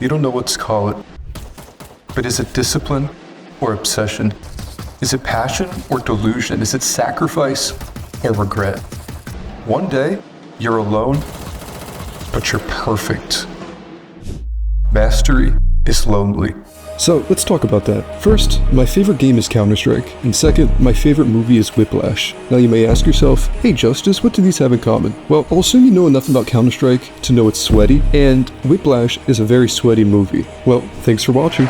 You don't know what to call it. But is it discipline or obsession? Is it passion or delusion? Is it sacrifice or regret? One day, you're alone, but you're perfect. Mastery is lonely. So let's talk about that. First, my favorite game is Counter-Strike, and second, my favorite movie is Whiplash. Now you may ask yourself, hey Justice, what do these have in common? Well, I'll assume you know enough about Counter-Strike to know it's sweaty, and Whiplash is a very sweaty movie. Well, thanks for watching.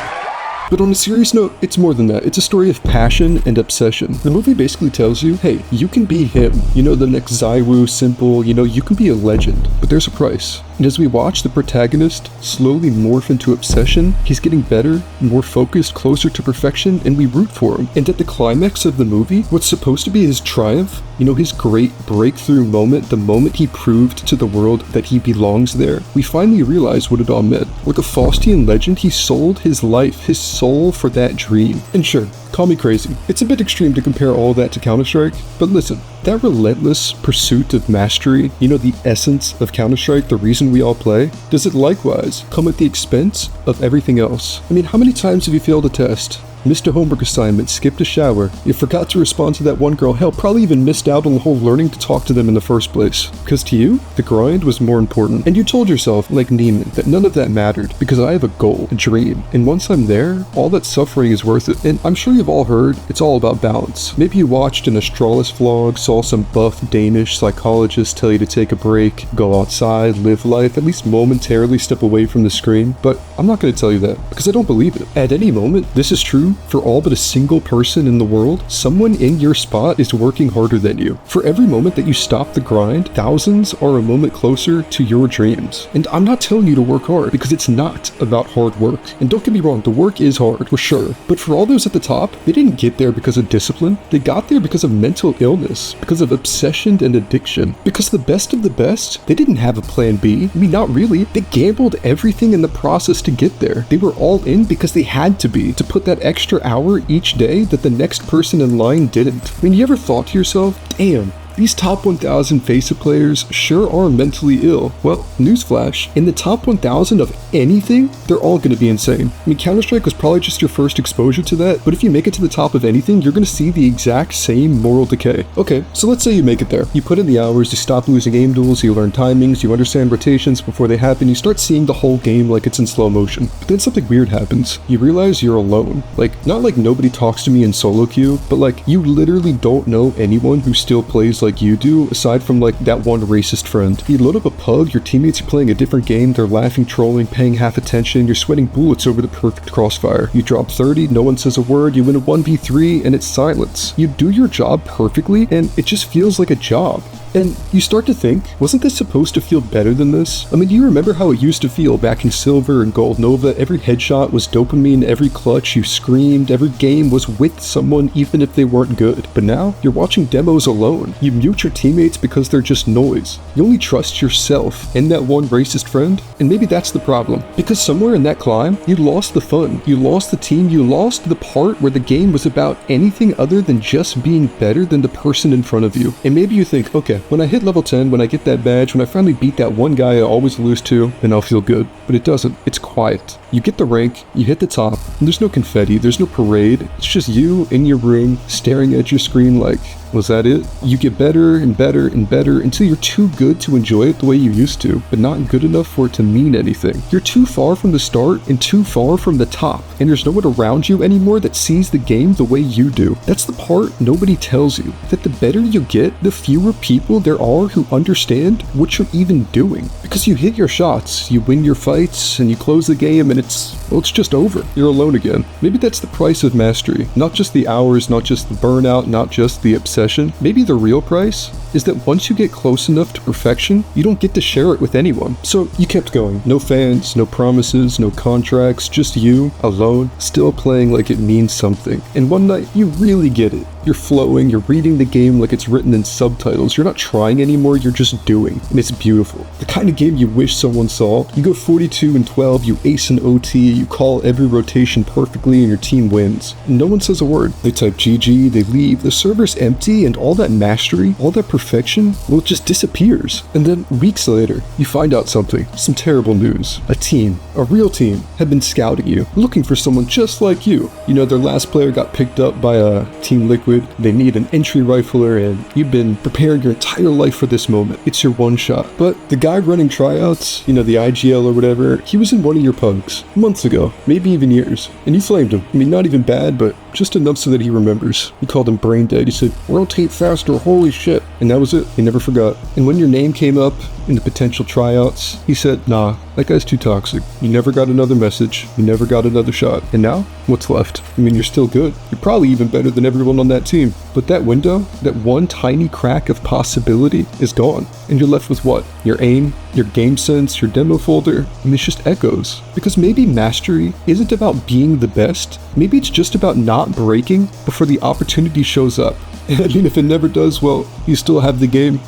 But on a serious note, it's more than that. It's a story of passion and obsession. The movie basically tells you, hey, you can be him. You know, the next Zywoo, Simple, you can be a legend. But there's a price. And as we watch the protagonist slowly morph into obsession, he's getting better, more focused, closer to perfection, and we root for him. And at the climax of the movie, what's supposed to be his triumph, his great breakthrough moment, the moment he proved to the world that he belongs there, we finally realize what it all meant. Like a Faustian legend, he sold his life, his soul for that dream. And sure, call me crazy. It's a bit extreme to compare all that to Counter-Strike, but listen, that relentless pursuit of mastery, the essence of Counter-Strike, the reason we all play, does it likewise come at the expense of everything else? I mean, how many times have you failed a test? Missed a homework assignment, skipped a shower, you forgot to respond to that one girl, hell, probably even missed out on the whole learning to talk to them in the first place. Because to you, the grind was more important. And you told yourself, like Neiman, that none of that mattered because I have a goal, a dream. And once I'm there, all that suffering is worth it. And I'm sure you've all heard, it's all about balance. Maybe you watched an Astralis vlog, saw some buff Danish psychologist tell you to take a break, go outside, live life, at least momentarily step away from the screen. But I'm not going to tell you that because I don't believe it. At any moment, this is true. For all but a single person in the world, someone in your spot is working harder than you. For every moment that you stop the grind, thousands are a moment closer to your dreams. And I'm not telling you to work hard, because it's not about hard work. And don't get me wrong, the work is hard, for sure. But for all those at the top, they didn't get there because of discipline. They got there because of mental illness, because of obsession and addiction. Because the best of the best, they didn't have a plan B. I mean, not really. They gambled everything in the process to get there. They were all in because they had to be, to put that extra hour each day that the next person in line didn't. I mean, you ever thought to yourself, damn, these top 1,000 FACEIT players sure are mentally ill. Well, newsflash, in the top 1,000 of anything, they're all going to be insane. I mean, Counter-Strike was probably just your first exposure to that, but if you make it to the top of anything, you're going to see the exact same moral decay. Okay, so let's say you make it there. You put in the hours, you stop losing aim duels, you learn timings, you understand rotations before they happen, you start seeing the whole game like it's in slow motion. But then something weird happens. You realize you're alone. Like, not like nobody talks to me in solo queue, but like, you literally don't know anyone who still plays like you do, aside from like that one racist friend. You load up a pub, your teammates are playing a different game, they're laughing, trolling, paying half attention, you're sweating bullets over the perfect crossfire. You drop 30, no one says a word, you win a 1v3, and it's silence. You do your job perfectly, and it just feels like a job. And you start to think, wasn't this supposed to feel better than this? I mean, do you remember how it used to feel back in Silver and Gold Nova? Every headshot was dopamine, every clutch you screamed, every game was with someone even if they weren't good. But now, you're watching demos alone. You mute your teammates because they're just noise. You only trust yourself and that one racist friend, and maybe that's the problem. Because somewhere in that climb, you lost the fun. You lost the team, you lost the part where the game was about anything other than just being better than the person in front of you. And maybe you think, okay, when I hit level 10, when I get that badge, when I finally beat that one guy I always lose to, then I'll feel good. But it doesn't. It's quiet. You get the rank, you hit the top, and there's no confetti, there's no parade. It's just you in your room, staring at your screen like, was that it? You get better and better and better until you're too good to enjoy it the way you used to, but not good enough for it to mean anything. You're too far from the start and too far from the top, and there's no one around you anymore that sees the game the way you do. That's the part nobody tells you, that the better you get, the fewer people there are who understand what you're even doing. Because you hit your shots, you win your fights, and you close the game, and it's just over. You're alone again. Maybe that's the price of mastery. Not just the hours, not just the burnout, not just the obsession. Maybe the real price is that once you get close enough to perfection, you don't get to share it with anyone. So you kept going. No fans, no promises, no contracts, just you, alone, still playing like it means something. And one night, you really get it. You're flowing, you're reading the game like it's written in subtitles. You're not trying anymore, you're just doing. And it's beautiful. The kind of game you wish someone saw. You go 42 and 12, you ace an OT, you call every rotation perfectly, and your team wins. No one says a word. They type GG, they leave, the server's empty, certainty and all that mastery, all that perfection, well, it just disappears. And then weeks later, you find out something, some terrible news. A team, a real team, had been scouting you, looking for someone just like you. You know, their last player got picked up by Team Liquid. They need an entry rifler, and you've been preparing your entire life for this moment. It's your one shot. But the guy running tryouts, you know, the IGL or whatever, he was in one of your pugs months ago, maybe even years, and you flamed him. I mean, not even bad, but just enough so that he remembers. You called him brain dead. He said, "Rotate faster, holy shit." And that was it. He never forgot. And when your name came up in the potential tryouts, he said, "Nah, that guy's too toxic." You never got another message. You never got another shot. And now, what's left? I mean, you're still good. You're probably even better than everyone on that team. But that window, that one tiny crack of possibility is gone. And you're left with what? Your aim, your game sense, your demo folder, and it's just echoes. Because maybe mastery isn't about being the best. Maybe it's just about not breaking before the opportunity shows up. And I mean, if it never does, well, you still have the game,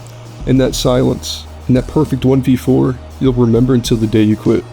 and that silence, and that perfect 1v4, you'll remember until the day you quit.